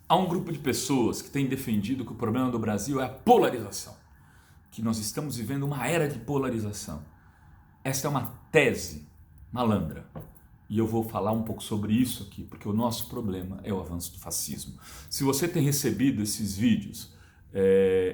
Há um grupo de pessoas que tem defendido que o problema do Brasil é a polarização, que nós estamos vivendo uma era de polarização. Esta é uma tese malandra. E eu vou falar um pouco sobre isso aqui, porque o nosso problema é o avanço do fascismo. Se você tem recebido esses vídeos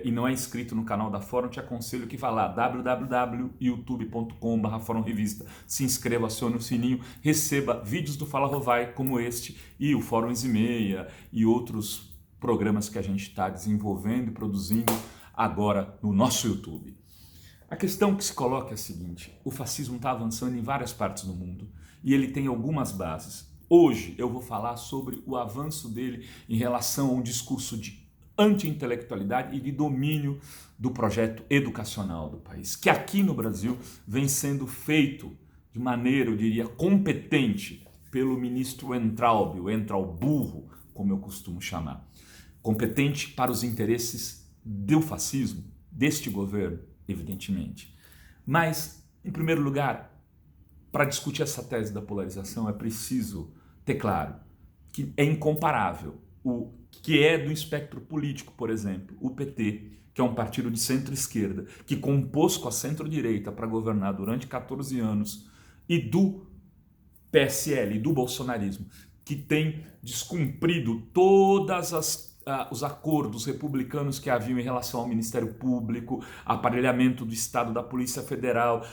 e não é inscrito no canal da Fórum, te aconselho que vá lá, www.youtube.com/Fórum Revista. Se inscreva, acione o sininho, receba vídeos do Fala Rovai como este e o Fórum e Meia e outros programas que a gente está desenvolvendo e produzindo agora no nosso YouTube. A questão que se coloca é a seguinte: o fascismo está avançando em várias partes do mundo e ele tem algumas bases. Hoje eu vou falar sobre o avanço dele em relação a um discurso de anti-intelectualidade e de domínio do projeto educacional do país, que aqui no Brasil vem sendo feito de maneira, eu diria, competente pelo ministro Weintraub, o Entrauburro, como eu costumo chamar. Competente para os interesses do fascismo, deste governo, evidentemente. Mas, em primeiro lugar, para discutir essa tese da polarização é preciso ter claro que é incomparável o que é do espectro político, por exemplo, o PT, que é um partido de centro-esquerda, que compôs com a centro-direita para governar durante 14 anos, e do PSL, do bolsonarismo, que tem descumprido todas os acordos republicanos que haviam em relação ao Ministério Público, aparelhamento do Estado, da Polícia Federal,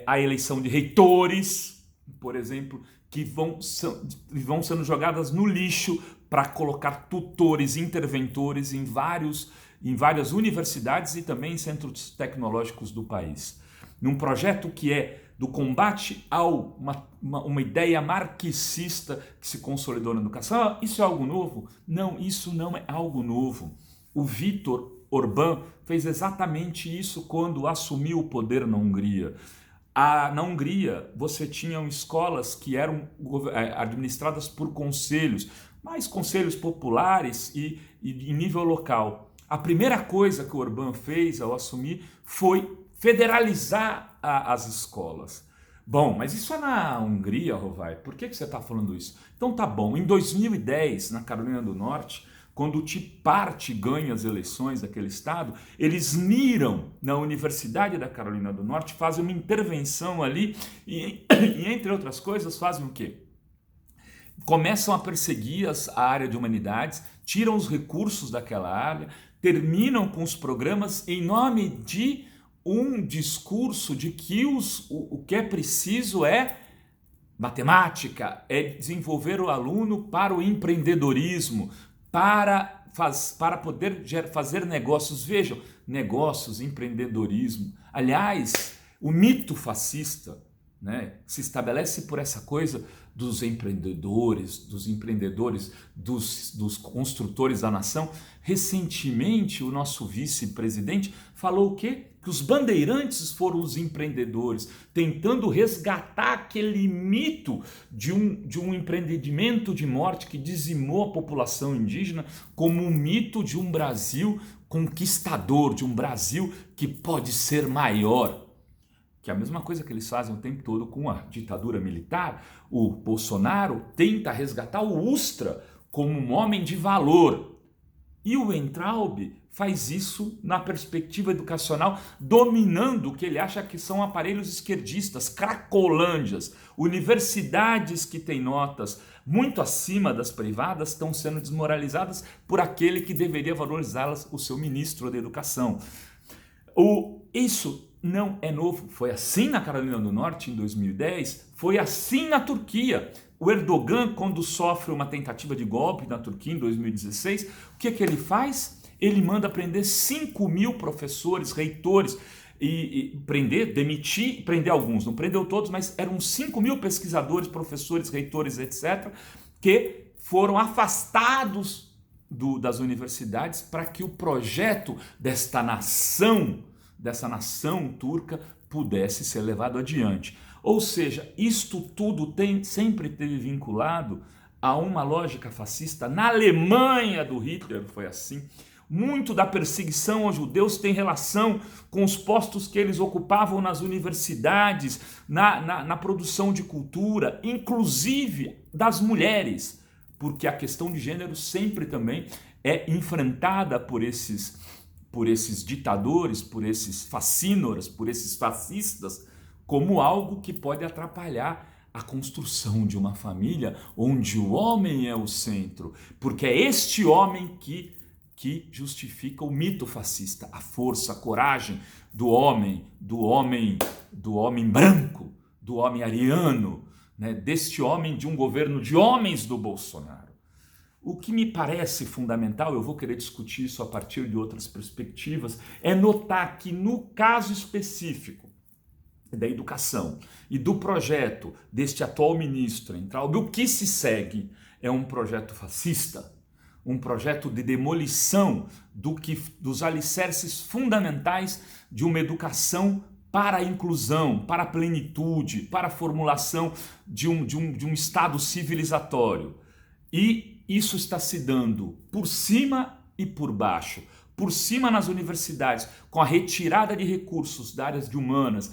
a eleição de reitores, por exemplo, que vão sendo jogadas no lixo para colocar tutores, interventores em várias universidades e também em centros tecnológicos do país. Num projeto que é do combate a uma ideia marxista que se consolidou na educação. Isso é algo novo? Não, isso não é algo novo. O Viktor Orbán fez exatamente isso quando assumiu o poder na Hungria. Na Hungria, você tinha escolas que eram administradas por conselhos, mas conselhos populares e em nível local. A primeira coisa que o Orbán fez ao assumir foi federalizar as escolas. Bom, mas isso é na Hungria, Rovai. Por que você está falando isso? Então tá bom. Em 2010, na Carolina do Norte, quando o Tea Party ganha as eleições daquele estado, eles miram na Universidade da Carolina do Norte, fazem uma intervenção ali e entre outras coisas, fazem o quê? Começam a perseguir a área de humanidades, tiram os recursos daquela área, terminam com os programas em nome de um discurso de que o que é preciso é matemática, é desenvolver o aluno para o empreendedorismo, para poder fazer negócios. Vejam, negócios, empreendedorismo. Aliás, o mito fascista, né, se estabelece por essa coisa dos empreendedores, dos construtores da nação. Recentemente, o nosso vice-presidente falou o quê? Que os bandeirantes foram os empreendedores, tentando resgatar aquele mito de um empreendimento de morte que dizimou a população indígena, como um mito de um Brasil conquistador, de um Brasil que pode ser maior. Que é a mesma coisa que eles fazem o tempo todo com a ditadura militar. O Bolsonaro tenta resgatar o Ustra como um homem de valor. E o Weintraub faz isso na perspectiva educacional, dominando o que ele acha que são aparelhos esquerdistas, cracolândias. Universidades que têm notas muito acima das privadas estão sendo desmoralizadas por aquele que deveria valorizá-las, o seu ministro da Educação. Isso não é novo, foi assim na Carolina do Norte em 2010, foi assim na Turquia. O Erdogan, quando sofre uma tentativa de golpe na Turquia em 2016, o que ele faz? Ele manda prender 5.000 professores, reitores, demitir, prender alguns, não prendeu todos, mas eram 5.000 pesquisadores, professores, reitores, etc., que foram afastados das universidades para que o projeto dessa nação turca pudesse ser levado adiante. Ou seja, isto tudo sempre teve vinculado a uma lógica fascista. Na Alemanha do Hitler foi assim. Muito da perseguição aos judeus tem relação com os postos que eles ocupavam nas universidades, na produção de cultura, inclusive das mulheres. porque a questão de gênero sempre também é enfrentada por esses ditadores, por esses facínoras, por esses fascistas, como algo que pode atrapalhar a construção de uma família onde o homem é o centro, porque é este homem que justifica o mito fascista, a força, a coragem do homem branco, do homem ariano, né, deste homem de um governo de homens do Bolsonaro. O que me parece fundamental, eu vou querer discutir isso a partir de outras perspectivas, é notar que no caso específico da educação e do projeto deste atual ministro Entraub, o que se segue é um projeto fascista, um projeto de demolição dos alicerces fundamentais de uma educação para a inclusão, para a plenitude, para a formulação de um estado civilizatório. E isso está se dando por cima e por baixo. Por cima nas universidades, com a retirada de recursos da áreas de humanas,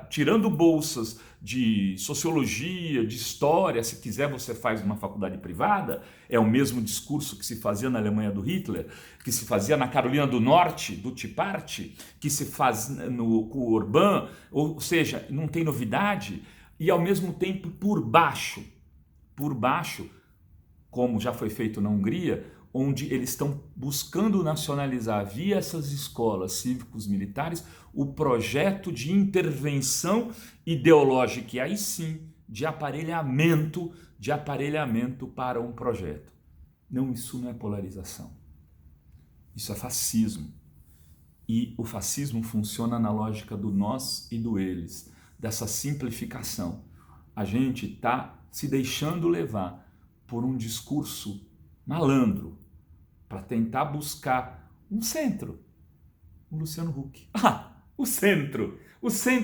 tirando bolsas de sociologia, de história, se quiser você faz uma faculdade privada, é o mesmo discurso que se fazia na Alemanha do Hitler, que se fazia na Carolina do Norte, do Tea Party, que se faz com o Orbán, ou seja, não tem novidade, e ao mesmo tempo por baixo, como já foi feito na Hungria, onde eles estão buscando nacionalizar via essas escolas cívicos militares o projeto de intervenção ideológica e aí sim de aparelhamento para um projeto. Não, isso não é polarização. Isso é fascismo. E o fascismo funciona na lógica do nós e do eles, dessa simplificação. A gente está se deixando levar por um discurso malandro, para tentar buscar um centro, o Luciano Huck. O centro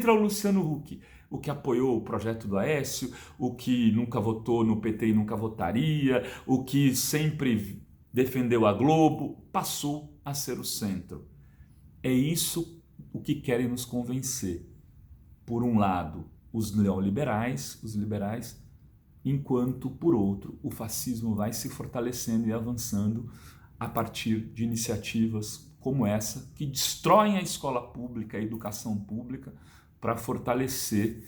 é o Luciano Huck, o que apoiou o projeto do Aécio, o que nunca votou no PT e nunca votaria, o que sempre defendeu a Globo, passou a ser o centro. É isso o que querem nos convencer. Por um lado, os neoliberais, os liberais, enquanto, por outro, o fascismo vai se fortalecendo e avançando a partir de iniciativas como essa, que destroem a escola pública, a educação pública, para fortalecer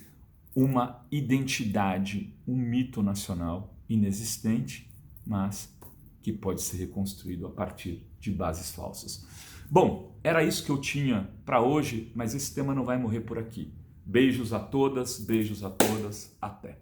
uma identidade, um mito nacional inexistente, mas que pode ser reconstruído a partir de bases falsas. Bom, era isso que eu tinha para hoje, mas esse tema não vai morrer por aqui. Beijos a todas, até!